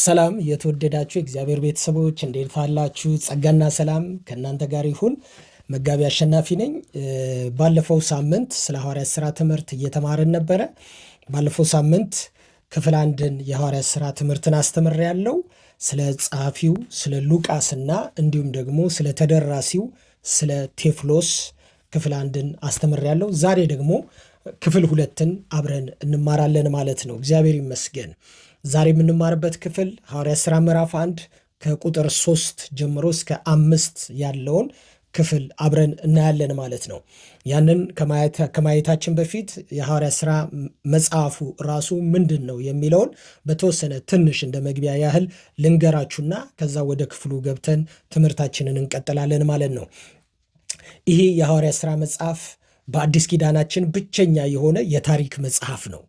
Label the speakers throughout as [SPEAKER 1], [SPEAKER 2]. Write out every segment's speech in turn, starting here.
[SPEAKER 1] ሰላም የተወደዳችሁ እግዚአብሔር ቤተሰቦች እንዴት አላችሁ? ጸጋና ሰላም ከእናንተ ጋር ይሁን። መጋቢ አሸናፊ ነኝ። ባለፈው ሳምንት ስለ ሐዋርያት ሥራ ትምህርት እየተማርን ነበረ። ባለፈው ሳምንት ክፍል አንድን የሐዋርያት ሥራ ትምህርትን አስተምሬያለሁ። ስለ ጸሐፊው ስለ ሉቃስና እንዲሁም ደግሞ ስለ ተደራሲው ስለ ቴዎፍሎስ ክፍል አንድን አስተምሬያለሁ። ዛሬ ደግሞ ክፍል ሁለትን አብረን እንማራለን ማለት ነው። እግዚአብሔር ይመስገን። ዛሬ የምንማርበት ክፍል ሐዋርያት ሥራ ምዕራፍ 1 ከቁጥር 3 ጀምሮ እስከ 5 ያለውን ክፍል አብረን እናያለን ማለት ነው። ያንን ከማየታችን በፊት የሐዋርያት ሥራ መጽሐፉ ራሱ ምንድን ነው የሚለውን በተወሰነ ትንሽ እንደ መግቢያ ያህል ልንገራችሁና ከዛ ወደ ክፍሉ ገብተን ትምህርታችንን እንቀጥላለን ማለት ነው። ይሄ የሐዋርያት ሥራ መጽሐፍ በአዲስ ኪዳናችን ብቸኛ የሆነ የታሪክ መጽሐፍ ነው።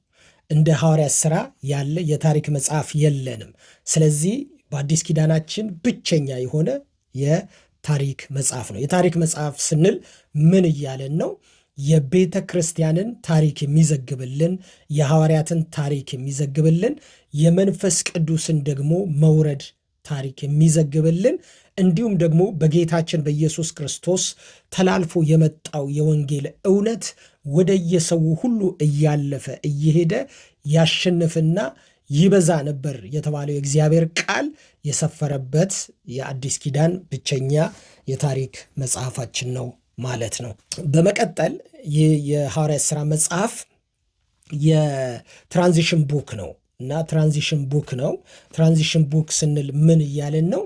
[SPEAKER 1] እንደ ሐዋርያት ሥራ ያለ የታሪክ መጽሐፍ የለንም። ስለዚህ በአዲስ ኪዳናችን ብቸኛ የሆነ የታሪክ መጽሐፍ ነው። የታሪክ መጽሐፍ ስንል ምን እያለን ነው? የቤተ ክርስቲያንን ታሪክ የሚዘግብልን፣ የሐዋርያትን ታሪክ የሚዘግብልን፣ የመንፈስ ቅዱስን ደግሞ መውረድ ታሪክ የሚዘግብልን እንዲሁም ደግሞ በጌታችን በኢየሱስ ክርስቶስ ተላልፎ የመጣው የወንጌል እውነት ወደ የሰው ሁሉ እያለፈ እየሄደ ያሸንፍና ይበዛ ነበር የተባለው የእግዚአብሔር ቃል የሰፈረበት የአዲስ ኪዳን ብቸኛ የታሪክ መጽሐፋችን ነው ማለት ነው። በመቀጠል ይህ የሐዋርያት ሥራ መጽሐፍ የትራንዚሽን ቡክ ነው እና ትራንዚሽን ቡክ ነው። ትራንዚሽን ቡክ ስንል ምን እያለን ነው?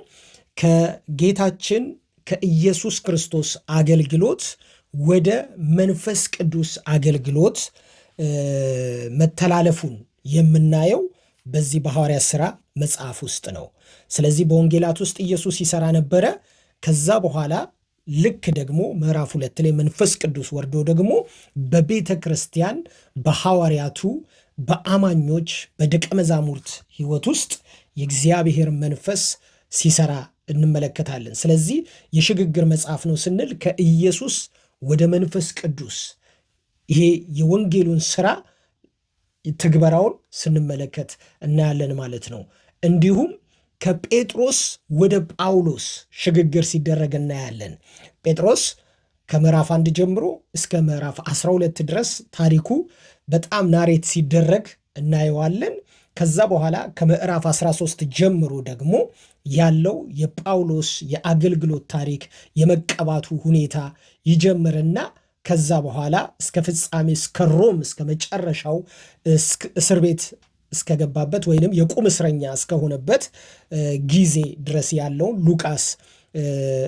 [SPEAKER 1] ከጌታችን ከኢየሱስ ክርስቶስ አገልግሎት ወደ መንፈስ ቅዱስ አገልግሎት መተላለፉን የምናየው በዚህ በሐዋርያት ሥራ መጽሐፍ ውስጥ ነው። ስለዚህ በወንጌላት ውስጥ ኢየሱስ ይሠራ ነበረ። ከዛ በኋላ ልክ ደግሞ ምዕራፍ 2 ላይ መንፈስ ቅዱስ ወርዶ ደግሞ በቤተ ክርስቲያን በሐዋርያቱ በአማኞች በደቀ መዛሙርት ሕይወት ውስጥ የእግዚአብሔር መንፈስ ሲሠራ እንመለከታለን። ስለዚህ የሽግግር መጽሐፍ ነው ስንል ከኢየሱስ ወደ መንፈስ ቅዱስ ይሄ የወንጌሉን ሥራ ትግበራውን ስንመለከት እናያለን ማለት ነው። እንዲሁም ከጴጥሮስ ወደ ጳውሎስ ሽግግር ሲደረግ እናያለን። ጴጥሮስ ከምዕራፍ 1 ጀምሮ እስከ ምዕራፍ 12 ድረስ ታሪኩ በጣም ናሬት ሲደረግ እናየዋለን። ከዛ በኋላ ከምዕራፍ 13 ጀምሮ ደግሞ ያለው የጳውሎስ የአገልግሎት ታሪክ የመቀባቱ ሁኔታ ይጀምርና ከዛ በኋላ እስከ ፍጻሜ እስከ ሮም እስከ መጨረሻው እስር ቤት እስከገባበት ወይንም የቁም እስረኛ እስከሆነበት ጊዜ ድረስ ያለውን ሉቃስ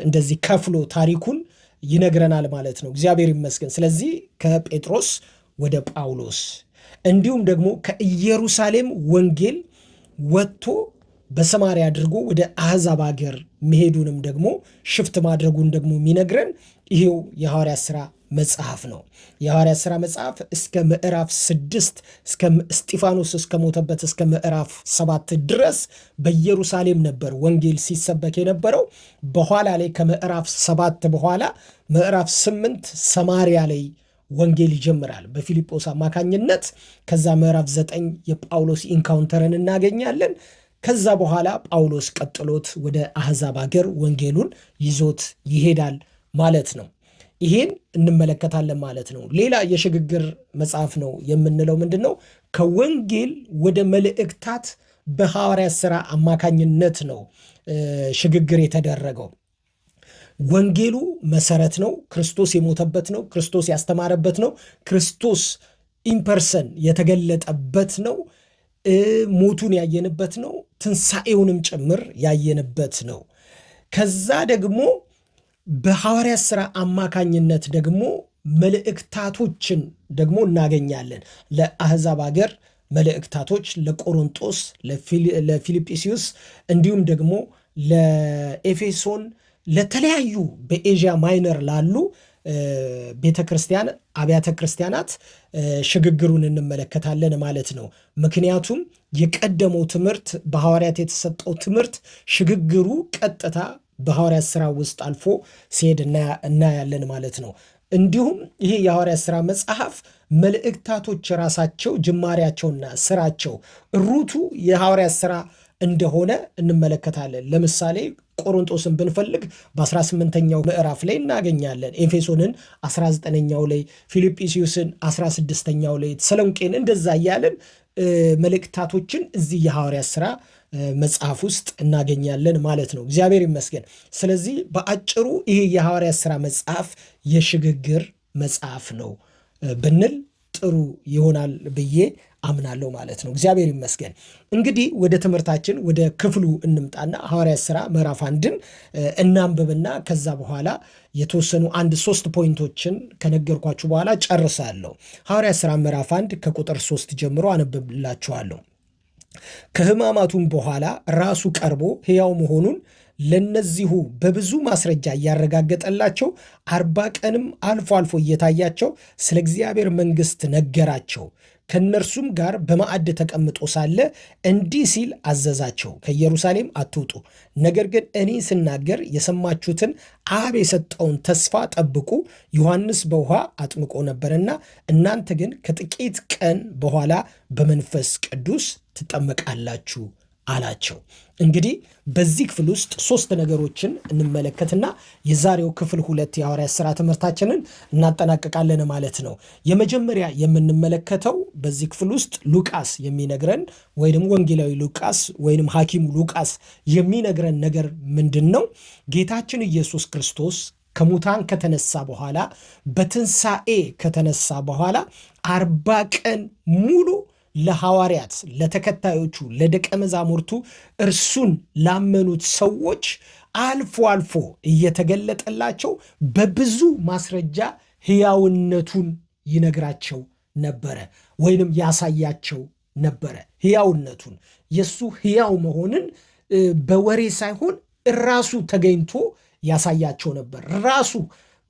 [SPEAKER 1] እንደዚህ ከፍሎ ታሪኩን ይነግረናል ማለት ነው። እግዚአብሔር ይመስገን። ስለዚህ ከጴጥሮስ ወደ ጳውሎስ እንዲሁም ደግሞ ከኢየሩሳሌም ወንጌል ወጥቶ በሰማርያ አድርጎ ወደ አሕዛብ ሀገር መሄዱንም ደግሞ ሽፍት ማድረጉን ደግሞ የሚነግረን ይሄው የሐዋርያት ሥራ መጽሐፍ ነው። የሐዋርያት ሥራ መጽሐፍ እስከ ምዕራፍ 6 እስከ እስጢፋኖስ እስከሞተበት እስከ ምዕራፍ 7 ድረስ በኢየሩሳሌም ነበር ወንጌል ሲሰበክ የነበረው። በኋላ ላይ ከምዕራፍ 7 በኋላ ምዕራፍ 8 ሰማርያ ላይ ወንጌል ይጀምራል በፊልጶስ አማካኝነት። ከዛ ምዕራፍ 9 የጳውሎስ ኢንካውንተርን እናገኛለን። ከዛ በኋላ ጳውሎስ ቀጥሎት ወደ አሕዛብ ሀገር ወንጌሉን ይዞት ይሄዳል ማለት ነው። ይሄን እንመለከታለን ማለት ነው። ሌላ የሽግግር መጽሐፍ ነው የምንለው ምንድን ነው? ከወንጌል ወደ መልእክታት በሐዋርያት ሥራ አማካኝነት ነው ሽግግር የተደረገው። ወንጌሉ መሰረት ነው። ክርስቶስ የሞተበት ነው። ክርስቶስ ያስተማረበት ነው። ክርስቶስ ኢምፐርሰን የተገለጠበት ነው። ሞቱን ያየንበት ነው። ትንሣኤውንም ጭምር ያየንበት ነው። ከዛ ደግሞ በሐዋርያት ሥራ አማካኝነት ደግሞ መልእክታቶችን ደግሞ እናገኛለን። ለአሕዛብ ሀገር መልእክታቶች፣ ለቆሮንጦስ፣ ለፊልጵስዩስ እንዲሁም ደግሞ ለኤፌሶን ለተለያዩ በኤዥያ ማይነር ላሉ ቤተ ክርስቲያን አብያተ ክርስቲያናት ሽግግሩን እንመለከታለን ማለት ነው። ምክንያቱም የቀደመው ትምህርት በሐዋርያት የተሰጠው ትምህርት ሽግግሩ ቀጥታ በሐዋርያት ሥራ ውስጥ አልፎ ሲሄድ እናያለን ማለት ነው። እንዲሁም ይሄ የሐዋርያት ሥራ መጽሐፍ መልእክታቶች ራሳቸው ጅማሬያቸውና ስራቸው ሩቱ የሐዋርያት ሥራ እንደሆነ እንመለከታለን። ለምሳሌ ቆሮንቶስን ብንፈልግ በ18ኛው ምዕራፍ ላይ እናገኛለን። ኤፌሶንን 19ኛው ላይ፣ ፊልጵስዩስን 16ኛው ላይ፣ ተሰሎንቄን እንደዛ እያለን መልእክታቶችን እዚህ የሐዋርያት ሥራ መጽሐፍ ውስጥ እናገኛለን ማለት ነው። እግዚአብሔር ይመስገን። ስለዚህ በአጭሩ ይሄ የሐዋርያት ሥራ መጽሐፍ የሽግግር መጽሐፍ ነው ብንል ጥሩ ይሆናል ብዬ አምናለሁ ማለት ነው። እግዚአብሔር ይመስገን። እንግዲህ ወደ ትምህርታችን ወደ ክፍሉ እንምጣና ሐዋርያት ሥራ ምዕራፍ 1ን እናንብብና ከዛ በኋላ የተወሰኑ 3 ፖይንቶችን ከነገርኳችሁ በኋላ ጨርሳለሁ። ሐዋርያት ሥራ ምዕራፍ 1 ከቁጥር 3 ጀምሮ አነብብላችኋለሁ። ከሕማማቱም በኋላ ራሱ ቀርቦ ሕያው መሆኑን ለነዚሁ በብዙ ማስረጃ እያረጋገጠላቸው 40 ቀንም አልፎ አልፎ እየታያቸው ስለ እግዚአብሔር መንግሥት ነገራቸው። ከእነርሱም ጋር በማዕድ ተቀምጦ ሳለ እንዲህ ሲል አዘዛቸው፣ ከኢየሩሳሌም አትውጡ፣ ነገር ግን እኔ ስናገር የሰማችሁትን አብ የሰጠውን ተስፋ ጠብቁ። ዮሐንስ በውኃ አጥምቆ ነበርና እናንተ ግን ከጥቂት ቀን በኋላ በመንፈስ ቅዱስ ትጠመቃላችሁ አላቸው። እንግዲህ በዚህ ክፍል ውስጥ 3 ነገሮችን እንመለከትና የዛሬው ክፍል 2 የሐዋርያት ሥራ ትምህርታችንን እናጠናቀቃለን ማለት ነው። የመጀመሪያ የምንመለከተው በዚህ ክፍል ውስጥ ሉቃስ የሚነግረን ወይም ወንጌላዊ ሉቃስ ወይም ሐኪሙ ሉቃስ የሚነግረን ነገር ምንድን ነው? ጌታችን ኢየሱስ ክርስቶስ ከሙታን ከተነሳ በኋላ በትንሣኤ ከተነሳ በኋላ 40 ቀን ሙሉ ለሐዋርያት፣ ለተከታዮቹ፣ ለደቀ መዛሙርቱ እርሱን ላመኑት ሰዎች አልፎ አልፎ እየተገለጠላቸው በብዙ ማስረጃ ሕያውነቱን ይነግራቸው ነበረ ወይንም ያሳያቸው ነበረ። ሕያውነቱን የእሱ ሕያው መሆንን በወሬ ሳይሆን ራሱ ተገኝቶ ያሳያቸው ነበር። ራሱ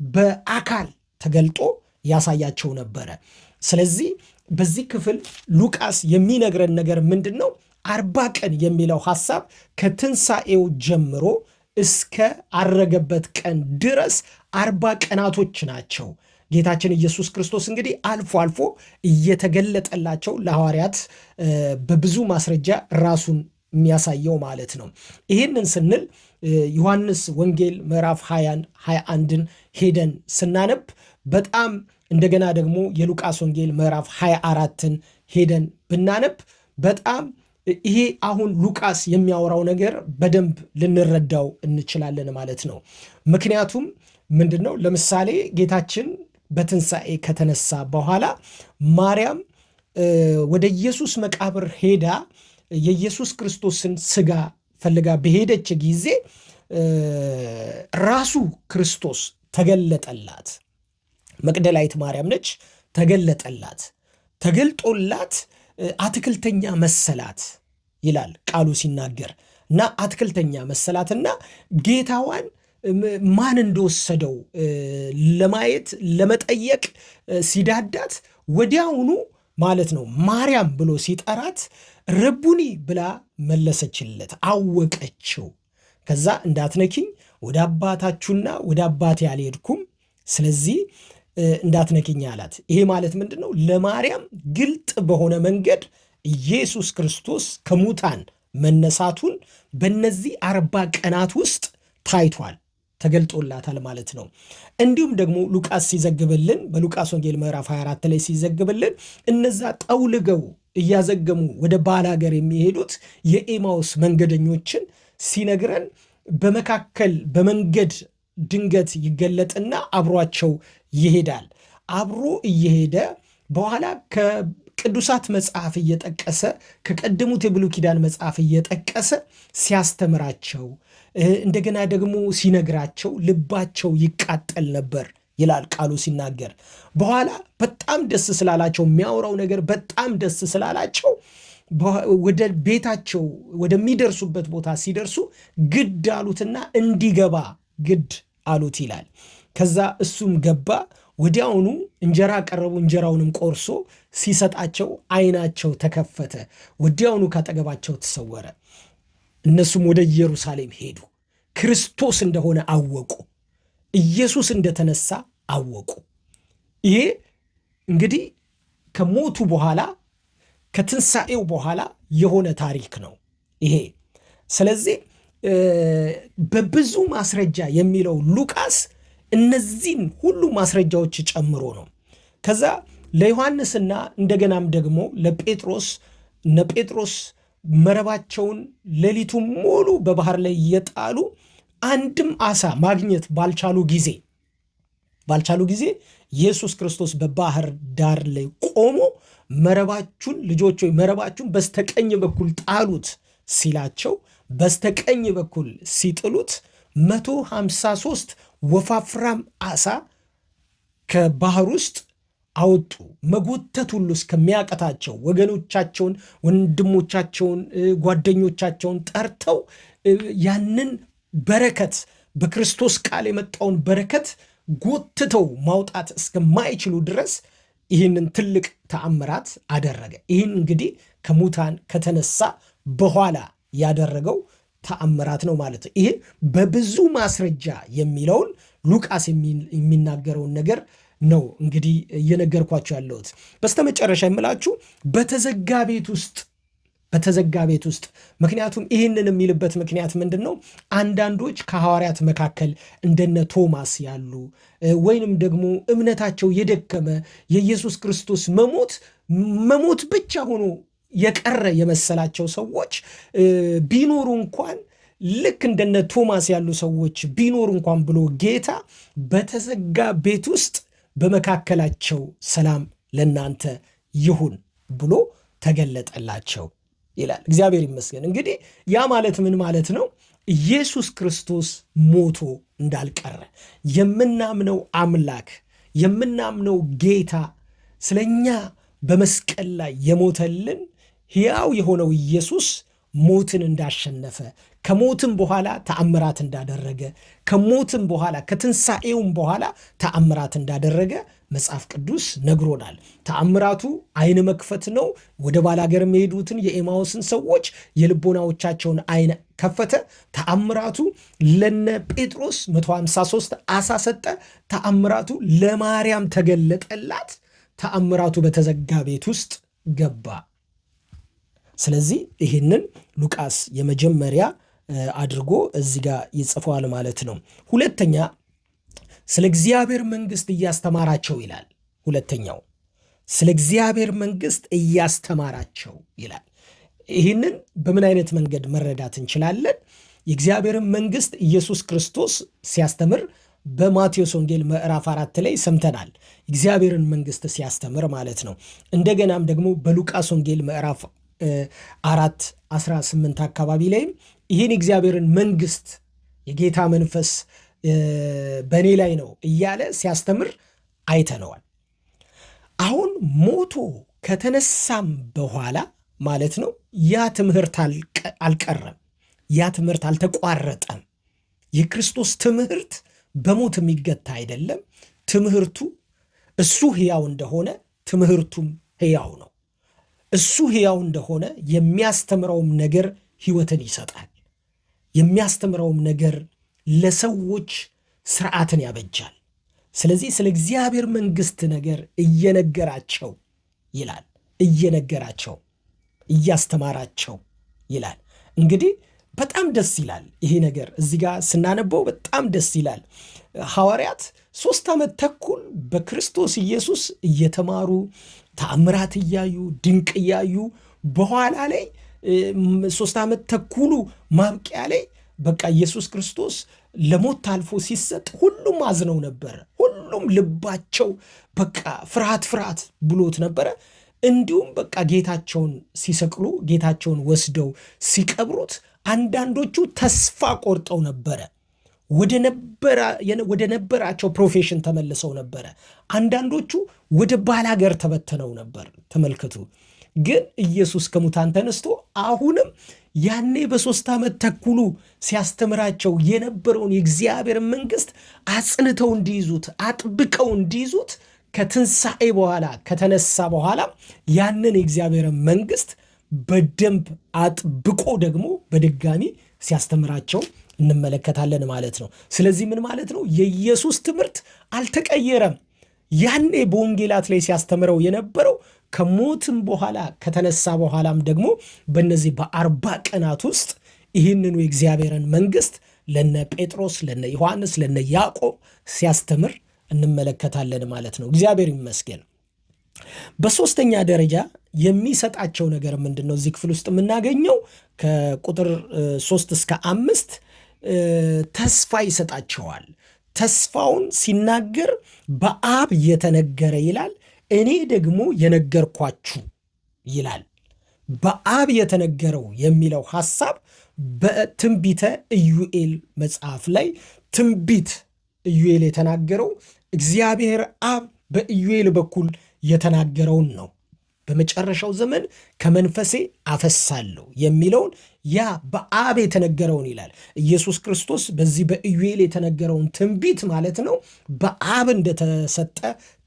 [SPEAKER 1] በአካል ተገልጦ ያሳያቸው ነበረ። ስለዚህ በዚህ ክፍል ሉቃስ የሚነግረን ነገር ምንድን ነው? 40 ቀን የሚለው ሐሳብ ከትንሣኤው ጀምሮ እስከ አረገበት ቀን ድረስ 40 ቀናቶች ናቸው። ጌታችን ኢየሱስ ክርስቶስ እንግዲህ አልፎ አልፎ እየተገለጠላቸው ለሐዋርያት በብዙ ማስረጃ ራሱን የሚያሳየው ማለት ነው። ይህንን ስንል ዮሐንስ ወንጌል ምዕራፍ 21ን ሄደን ስናነብ በጣም እንደገና ደግሞ የሉቃስ ወንጌል ምዕራፍ 24ን ሄደን ብናነብ በጣም ይሄ አሁን ሉቃስ የሚያወራው ነገር በደንብ ልንረዳው እንችላለን ማለት ነው። ምክንያቱም ምንድን ነው? ለምሳሌ ጌታችን በትንሣኤ ከተነሳ በኋላ ማርያም ወደ ኢየሱስ መቃብር ሄዳ የኢየሱስ ክርስቶስን ሥጋ ፈልጋ በሄደች ጊዜ ራሱ ክርስቶስ ተገለጠላት። መቅደላዊት ማርያም ነች። ተገለጠላት። ተገልጦላት አትክልተኛ መሰላት ይላል ቃሉ ሲናገር እና አትክልተኛ መሰላትና ጌታዋን ማን እንደወሰደው ለማየት ለመጠየቅ ሲዳዳት ወዲያውኑ ማለት ነው ማርያም ብሎ ሲጠራት ረቡኒ ብላ መለሰችለት፣ አወቀችው። ከዛ እንዳትነኪኝ ወደ አባታችሁና ወደ አባቴ አልሄድኩም፣ ስለዚህ እንዳትነኪኝ አላት። ይሄ ማለት ምንድን ነው? ለማርያም ግልጥ በሆነ መንገድ ኢየሱስ ክርስቶስ ከሙታን መነሳቱን በእነዚህ 40 ቀናት ውስጥ ታይቷል፣ ተገልጦላታል ማለት ነው። እንዲሁም ደግሞ ሉቃስ ሲዘግብልን በሉቃስ ወንጌል ምዕራፍ 24 ላይ ሲዘግብልን እነዛ ጠውልገው እያዘገሙ ወደ ባላገር የሚሄዱት የኤማውስ መንገደኞችን ሲነግረን በመካከል በመንገድ ድንገት ይገለጥና አብሯቸው ይሄዳል። አብሮ እየሄደ በኋላ ከቅዱሳት መጽሐፍ እየጠቀሰ ከቀደሙት የብሉይ ኪዳን መጽሐፍ እየጠቀሰ ሲያስተምራቸው እንደገና ደግሞ ሲነግራቸው ልባቸው ይቃጠል ነበር ይላል ቃሉ ሲናገር። በኋላ በጣም ደስ ስላላቸው የሚያወራው ነገር በጣም ደስ ስላላቸው ወደ ቤታቸው ወደሚደርሱበት ቦታ ሲደርሱ ግድ አሉትና እንዲገባ ግድ አሉት ይላል። ከዛ እሱም ገባ። ወዲያውኑ እንጀራ ቀረቡ። እንጀራውንም ቆርሶ ሲሰጣቸው ዓይናቸው ተከፈተ። ወዲያውኑ ካጠገባቸው ተሰወረ። እነሱም ወደ ኢየሩሳሌም ሄዱ። ክርስቶስ እንደሆነ አወቁ። ኢየሱስ እንደተነሳ አወቁ። ይሄ እንግዲህ ከሞቱ በኋላ ከትንሣኤው በኋላ የሆነ ታሪክ ነው። ይሄ ስለዚህ በብዙ ማስረጃ የሚለው ሉቃስ እነዚህን ሁሉ ማስረጃዎች ጨምሮ ነው። ከዛ ለዮሐንስና እንደገናም ደግሞ ለጴጥሮስ እነ ጴጥሮስ መረባቸውን ሌሊቱን ሙሉ በባህር ላይ እየጣሉ አንድም አሳ ማግኘት ባልቻሉ ጊዜ ኢየሱስ ክርስቶስ በባህር ዳር ላይ ቆሞ መረባችሁን ልጆች ሆይ መረባችሁን በስተቀኝ በኩል ጣሉት ሲላቸው በስተቀኝ በኩል ሲጥሉት 153 ወፋፍራም አሳ ከባህር ውስጥ አወጡ። መጎተት ሁሉ እስከሚያቀታቸው ወገኖቻቸውን፣ ወንድሞቻቸውን፣ ጓደኞቻቸውን ጠርተው ያንን በረከት በክርስቶስ ቃል የመጣውን በረከት ጎትተው ማውጣት እስከማይችሉ ድረስ ይህንን ትልቅ ተአምራት አደረገ። ይህን እንግዲህ ከሙታን ከተነሳ በኋላ ያደረገው ተአምራት ነው ማለት ነው። ይህ በብዙ ማስረጃ የሚለውን ሉቃስ የሚናገረውን ነገር ነው እንግዲህ እየነገርኳቸው ያለሁት። በስተመጨረሻ የምላችሁ በተዘጋ ቤት ውስጥ ምክንያቱም ይህንን የሚልበት ምክንያት ምንድን ነው? አንዳንዶች ከሐዋርያት መካከል እንደነ ቶማስ ያሉ ወይንም ደግሞ እምነታቸው የደከመ የኢየሱስ ክርስቶስ መሞት ብቻ ሆኖ የቀረ የመሰላቸው ሰዎች ቢኖሩ እንኳን ልክ እንደነ ቶማስ ያሉ ሰዎች ቢኖሩ እንኳን ብሎ ጌታ በተዘጋ ቤት ውስጥ በመካከላቸው ሰላም ለናንተ ይሁን ብሎ ተገለጠላቸው ይላል። እግዚአብሔር ይመስገን። እንግዲህ ያ ማለት ምን ማለት ነው? ኢየሱስ ክርስቶስ ሞቶ እንዳልቀረ የምናምነው አምላክ የምናምነው ጌታ ስለኛ በመስቀል ላይ የሞተልን ሕያው የሆነው ኢየሱስ ሞትን እንዳሸነፈ ከሞትም በኋላ ተአምራት እንዳደረገ ከሞትም በኋላ ከትንሣኤውም በኋላ ተአምራት እንዳደረገ መጽሐፍ ቅዱስ ነግሮናል። ተአምራቱ ዓይን መክፈት ነው። ወደ ባላገር የሚሄዱትን የኤማውስን ሰዎች የልቦናዎቻቸውን ዓይን ከፈተ። ተአምራቱ ለነ ጴጥሮስ 153 አሳ ሰጠ። ተአምራቱ ለማርያም ተገለጠላት። ተአምራቱ በተዘጋ ቤት ውስጥ ገባ። ስለዚህ ይህንን ሉቃስ የመጀመሪያ አድርጎ እዚህ ጋር ይጽፈዋል ማለት ነው። ሁለተኛ ስለ እግዚአብሔር መንግሥት እያስተማራቸው ይላል። ሁለተኛው ስለ እግዚአብሔር መንግሥት እያስተማራቸው ይላል። ይህንን በምን አይነት መንገድ መረዳት እንችላለን? የእግዚአብሔርን መንግሥት ኢየሱስ ክርስቶስ ሲያስተምር በማቴዎስ ወንጌል ምዕራፍ 4 ላይ ሰምተናል። እግዚአብሔርን መንግሥት ሲያስተምር ማለት ነው። እንደገናም ደግሞ በሉቃስ ወንጌል ምዕራፍ 4:18 አካባቢ ላይም ይህን እግዚአብሔርን መንግሥት የጌታ መንፈስ በእኔ ላይ ነው እያለ ሲያስተምር አይተነዋል። አሁን ሞቶ ከተነሳም በኋላ ማለት ነው ያ ትምህርት አልቀረም፣ ያ ትምህርት አልተቋረጠም። የክርስቶስ ትምህርት በሞት የሚገታ አይደለም። ትምህርቱ እሱ ሕያው እንደሆነ ትምህርቱም ሕያው ነው። እሱ ሕያው እንደሆነ የሚያስተምረውም ነገር ሕይወትን ይሰጣል። የሚያስተምረውም ነገር ለሰዎች ስርዓትን ያበጃል። ስለዚህ ስለ እግዚአብሔር መንግሥት ነገር እየነገራቸው ይላል። እየነገራቸው እያስተማራቸው ይላል። እንግዲህ በጣም ደስ ይላል ይሄ ነገር እዚህ ጋር ስናነበው በጣም ደስ ይላል። ሐዋርያት 3 ዓመት ተኩል በክርስቶስ ኢየሱስ እየተማሩ ተአምራት እያዩ ድንቅ እያዩ በኋላ ላይ 3 ዓመት ተኩሉ ማብቂያ ላይ በቃ ኢየሱስ ክርስቶስ ለሞት ታልፎ ሲሰጥ ሁሉም አዝነው ነበረ። ሁሉም ልባቸው በቃ ፍርሃት ብሎት ነበረ። እንዲሁም በቃ ጌታቸውን ሲሰቅሉ ጌታቸውን ወስደው ሲቀብሩት አንዳንዶቹ ተስፋ ቆርጠው ነበረ። ወደ ነበራቸው ፕሮፌሽን ተመልሰው ነበረ። አንዳንዶቹ ወደ ባላገር ተበተነው ነበር። ተመልከቱ። ግን ኢየሱስ ከሙታን ተነስቶ አሁንም ያኔ በ3 ዓመት ተኩሉ ሲያስተምራቸው የነበረውን የእግዚአብሔር መንግሥት አጽንተው እንዲይዙት አጥብቀው እንዲይዙት ከትንሣኤ በኋላ ከተነሳ በኋላ ያንን የእግዚአብሔር መንግሥት በደንብ አጥብቆ ደግሞ በድጋሚ ሲያስተምራቸው እንመለከታለን ማለት ነው። ስለዚህ ምን ማለት ነው? የኢየሱስ ትምህርት አልተቀየረም። ያኔ በወንጌላት ላይ ሲያስተምረው የነበረው ከሞትም በኋላ ከተነሳ በኋላም ደግሞ በእነዚህ በ40 ቀናት ውስጥ ይህንኑ የእግዚአብሔርን መንግሥት ለነ ጴጥሮስ፣ ለነ ዮሐንስ፣ ለነ ያዕቆብ ሲያስተምር እንመለከታለን ማለት ነው። እግዚአብሔር ይመስገን። በሶስተኛ ደረጃ የሚሰጣቸው ነገር ምንድን ነው? እዚህ ክፍል ውስጥ የምናገኘው ከቁጥር 3 እስከ 5 ተስፋ ይሰጣቸዋል። ተስፋውን ሲናገር በአብ የተነገረ ይላል፣ እኔ ደግሞ የነገርኳችሁ ይላል። በአብ የተነገረው የሚለው ሐሳብ በትንቢተ ኢዩኤል መጽሐፍ ላይ ትንቢት ኢዩኤል የተናገረው እግዚአብሔር አብ በኢዩኤል በኩል የተናገረውን ነው። በመጨረሻው ዘመን ከመንፈሴ አፈሳለሁ የሚለውን ያ በአብ የተነገረውን ይላል። ኢየሱስ ክርስቶስ በዚህ በኢዩኤል የተነገረውን ትንቢት ማለት ነው በአብ እንደተሰጠ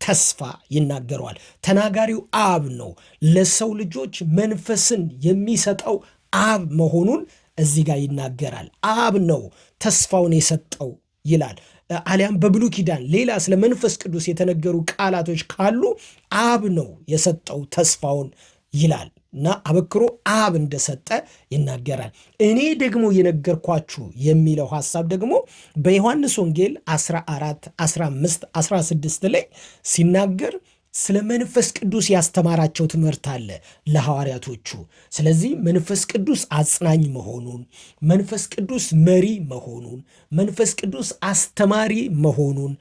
[SPEAKER 1] ተስፋ ይናገረዋል። ተናጋሪው አብ ነው። ለሰው ልጆች መንፈስን የሚሰጠው አብ መሆኑን እዚህ ጋር ይናገራል። አብ ነው ተስፋውን የሰጠው ይላል። አሊያም በብሉይ ኪዳን ሌላ ስለ መንፈስ ቅዱስ የተነገሩ ቃላቶች ካሉ አብ ነው የሰጠው ተስፋውን ይላል እና አበክሮ አብ እንደሰጠ ይናገራል። እኔ ደግሞ የነገርኳችሁ የሚለው ሐሳብ ደግሞ በዮሐንስ ወንጌል 14፣ 15፣ 16 ላይ ሲናገር ስለ መንፈስ ቅዱስ ያስተማራቸው ትምህርት አለ ለሐዋርያቶቹ። ስለዚህ መንፈስ ቅዱስ አጽናኝ መሆኑን፣ መንፈስ ቅዱስ መሪ መሆኑን፣ መንፈስ ቅዱስ አስተማሪ መሆኑን፣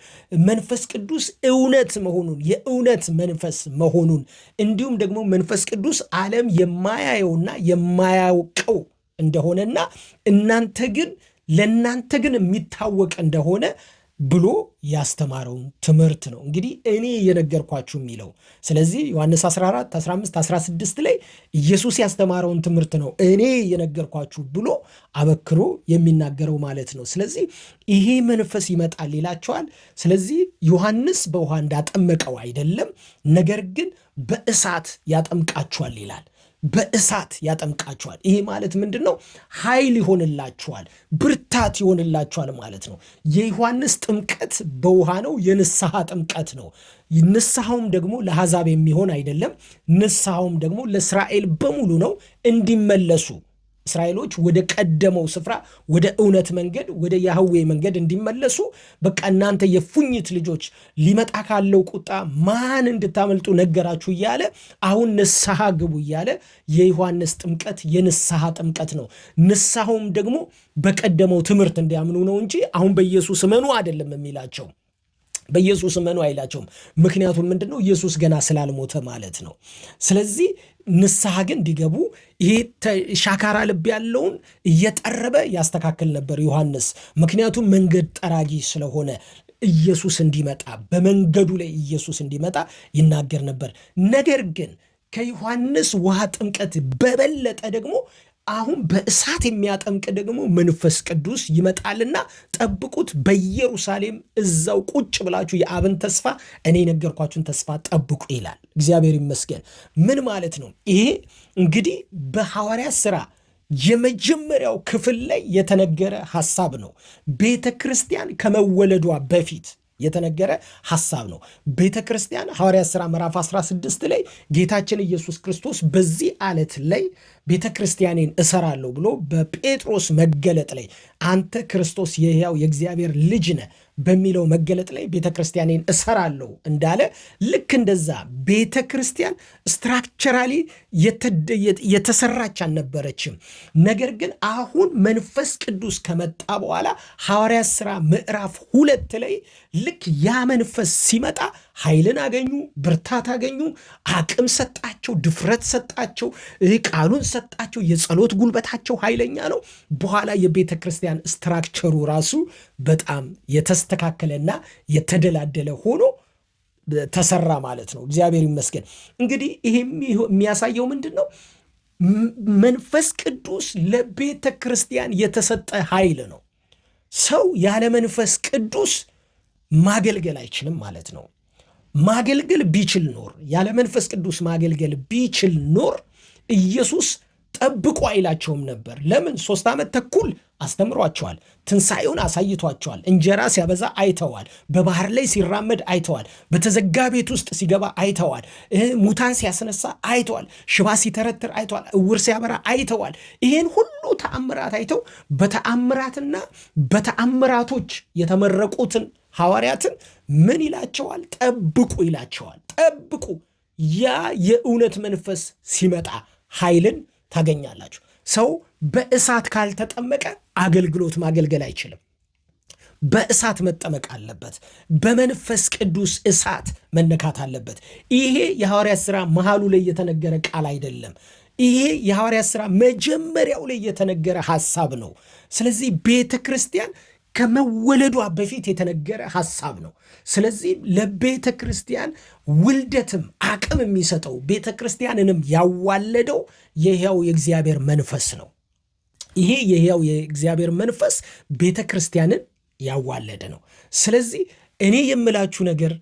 [SPEAKER 1] መንፈስ ቅዱስ እውነት መሆኑን፣ የእውነት መንፈስ መሆኑን እንዲሁም ደግሞ መንፈስ ቅዱስ ዓለም የማያየውና የማያውቀው እንደሆነና እናንተ ግን ለእናንተ ግን የሚታወቅ እንደሆነ ብሎ ያስተማረውን ትምህርት ነው እንግዲህ እኔ የነገርኳችሁ የሚለው። ስለዚህ ዮሐንስ 14፣ 15፣ 16 ላይ ኢየሱስ ያስተማረውን ትምህርት ነው እኔ የነገርኳችሁ ብሎ አበክሮ የሚናገረው ማለት ነው። ስለዚህ ይሄ መንፈስ ይመጣል ይላቸዋል። ስለዚህ ዮሐንስ በውሃ እንዳጠመቀው አይደለም፣ ነገር ግን በእሳት ያጠምቃችኋል ይላል። በእሳት ያጠምቃችኋል። ይሄ ማለት ምንድን ነው? ኃይል ይሆንላችኋል፣ ብርታት ይሆንላችኋል ማለት ነው። የዮሐንስ ጥምቀት በውሃ ነው፣ የንስሐ ጥምቀት ነው። ንስሐውም ደግሞ ለአሕዛብ የሚሆን አይደለም። ንስሐውም ደግሞ ለእስራኤል በሙሉ ነው፣ እንዲመለሱ እስራኤሎች ወደ ቀደመው ስፍራ ወደ እውነት መንገድ ወደ ያህዌ መንገድ እንዲመለሱ በቃ እናንተ የፉኝት ልጆች ሊመጣ ካለው ቁጣ ማን እንድታመልጡ ነገራችሁ እያለ አሁን ንስሐ ግቡ እያለ የዮሐንስ ጥምቀት የንስሐ ጥምቀት ነው። ንስሐውም ደግሞ በቀደመው ትምህርት እንዲያምኑ ነው እንጂ አሁን በኢየሱስ እመኑ አይደለም የሚላቸው። በኢየሱስ እመኑ አይላቸውም። ምክንያቱም ምንድነው? ኢየሱስ ገና ስላልሞተ ማለት ነው። ስለዚህ ንስሐ ግን እንዲገቡ ይሄ ሻካራ ልብ ያለውን እየጠረበ ያስተካክል ነበር ዮሐንስ። ምክንያቱም መንገድ ጠራጊ ስለሆነ ኢየሱስ እንዲመጣ በመንገዱ ላይ ኢየሱስ እንዲመጣ ይናገር ነበር። ነገር ግን ከዮሐንስ ውሃ ጥምቀት በበለጠ ደግሞ አሁን በእሳት የሚያጠምቅ ደግሞ መንፈስ ቅዱስ ይመጣልና ጠብቁት፣ በኢየሩሳሌም እዛው ቁጭ ብላችሁ የአብን ተስፋ እኔ የነገርኳችሁን ተስፋ ጠብቁ ይላል። እግዚአብሔር ይመስገን። ምን ማለት ነው? ይሄ እንግዲህ በሐዋርያት ሥራ የመጀመሪያው ክፍል ላይ የተነገረ ሐሳብ ነው። ቤተ ክርስቲያን ከመወለዷ በፊት የተነገረ ሐሳብ ነው። ቤተ ክርስቲያን ሐዋርያት ሥራ ምዕራፍ 16 ላይ ጌታችን ኢየሱስ ክርስቶስ በዚህ ዓለት ላይ ቤተ ክርስቲያኔን እሰራለሁ ብሎ በጴጥሮስ መገለጥ ላይ አንተ ክርስቶስ የሕያው የእግዚአብሔር ልጅ ነህ በሚለው መገለጥ ላይ ቤተ ክርስቲያኔን እሰራለሁ እንዳለ ልክ እንደዛ ቤተ ክርስቲያን ስትራክቸራሊ የተሰራች አልነበረችም። ነገር ግን አሁን መንፈስ ቅዱስ ከመጣ በኋላ ሐዋርያት ሥራ ምዕራፍ 2 ላይ ልክ ያ መንፈስ ሲመጣ ኃይልን አገኙ፣ ብርታት አገኙ፣ አቅም ሰጣቸው፣ ድፍረት ሰጣቸው፣ ቃሉን ሰጣቸው። የጸሎት ጉልበታቸው ኃይለኛ ነው። በኋላ የቤተ ክርስቲያን ስትራክቸሩ ራሱ በጣም የተስተካከለና የተደላደለ ሆኖ ተሰራ ማለት ነው። እግዚአብሔር ይመስገን። እንግዲህ ይሄ የሚያሳየው ምንድን ነው? መንፈስ ቅዱስ ለቤተ ክርስቲያን የተሰጠ ኃይል ነው። ሰው ያለ መንፈስ ቅዱስ ማገልገል አይችልም ማለት ነው። ማገልገል ቢችል ኖር ያለ መንፈስ ቅዱስ ማገልገል ቢችል ኖር ኢየሱስ ጠብቁ አይላቸውም ነበር። ለምን? 3 ዓመት ተኩል አስተምሯቸዋል። ትንሣኤውን አሳይቷቸዋል። እንጀራ ሲያበዛ አይተዋል። በባህር ላይ ሲራመድ አይተዋል። በተዘጋ ቤት ውስጥ ሲገባ አይተዋል። ሙታን ሲያስነሳ አይተዋል። ሽባ ሲተረትር አይተዋል። እውር ሲያበራ አይተዋል። ይሄን ሁሉ ተአምራት አይተው በተአምራትና በተአምራቶች የተመረቁትን ሐዋርያትን ምን ይላቸዋል? ጠብቁ ይላቸዋል። ጠብቁ። ያ የእውነት መንፈስ ሲመጣ ኃይልን ታገኛላችሁ። ሰው በእሳት ካልተጠመቀ አገልግሎት ማገልገል አይችልም። በእሳት መጠመቅ አለበት። በመንፈስ ቅዱስ እሳት መነካት አለበት። ይሄ የሐዋርያት ሥራ መሃሉ ላይ የተነገረ ቃል አይደለም። ይሄ የሐዋርያት ሥራ መጀመሪያው ላይ የተነገረ ሐሳብ ነው። ስለዚህ ቤተ ክርስቲያን ከመወለዷ በፊት የተነገረ ሐሳብ ነው። ስለዚህ ለቤተ ክርስቲያን ውልደትም አቅም የሚሰጠው ቤተ ክርስቲያንንም ያዋለደው የሕያው የእግዚአብሔር መንፈስ ነው። ይሄ የሕያው የእግዚአብሔር መንፈስ ቤተ ክርስቲያንን ያዋለደ ነው። ስለዚህ እኔ የምላችሁ ነገር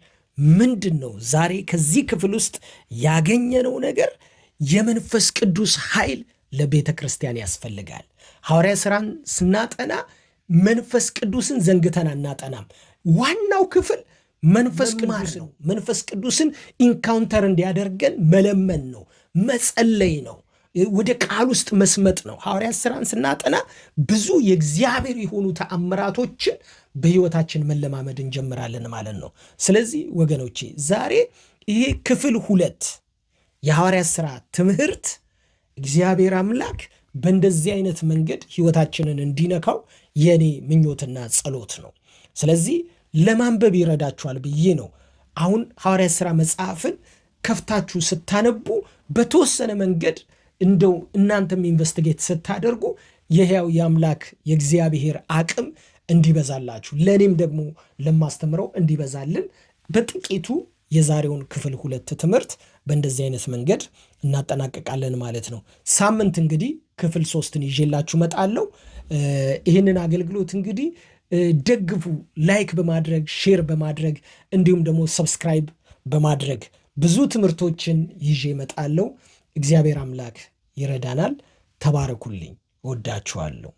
[SPEAKER 1] ምንድን ነው? ዛሬ ከዚህ ክፍል ውስጥ ያገኘነው ነገር የመንፈስ ቅዱስ ኃይል ለቤተ ክርስቲያን ያስፈልጋል። ሐዋርያ ሥራን ስናጠና መንፈስ ቅዱስን ዘንግተን አናጠናም። ዋናው ክፍል መንፈስ ቅዱስ ነው። መንፈስ ቅዱስን ኢንካውንተር እንዲያደርገን መለመን ነው፣ መጸለይ ነው፣ ወደ ቃል ውስጥ መስመጥ ነው። ሐዋርያት ሥራን ስናጠና ብዙ የእግዚአብሔር የሆኑ ተአምራቶችን በሕይወታችን መለማመድ እንጀምራለን ማለት ነው። ስለዚህ ወገኖቼ ዛሬ ይሄ ክፍል 2 የሐዋርያት ሥራ ትምህርት እግዚአብሔር አምላክ በእንደዚህ አይነት መንገድ ሕይወታችንን እንዲነካው የኔ ምኞትና ጸሎት ነው። ስለዚህ ለማንበብ ይረዳችኋል ብዬ ነው። አሁን ሐዋርያት ሥራ መጽሐፍን ከፍታችሁ ስታነቡ በተወሰነ መንገድ እንደው እናንተም ኢንቨስቲጌት ስታደርጉ የሕያው የአምላክ የእግዚአብሔር አቅም እንዲበዛላችሁ ለእኔም ደግሞ ለማስተምረው እንዲበዛልን በጥቂቱ የዛሬውን ክፍል 2 ትምህርት በእንደዚህ አይነት መንገድ እናጠናቀቃለን ማለት ነው። ሳምንት እንግዲህ ክፍል 3ን ይዤላችሁ መጣለሁ። ይህንን አገልግሎት እንግዲህ ደግፉ፣ ላይክ በማድረግ ሼር በማድረግ እንዲሁም ደግሞ ሰብስክራይብ በማድረግ ብዙ ትምህርቶችን ይዤ መጣለሁ። እግዚአብሔር አምላክ ይረዳናል። ተባረኩልኝ። ወዳችኋለሁ።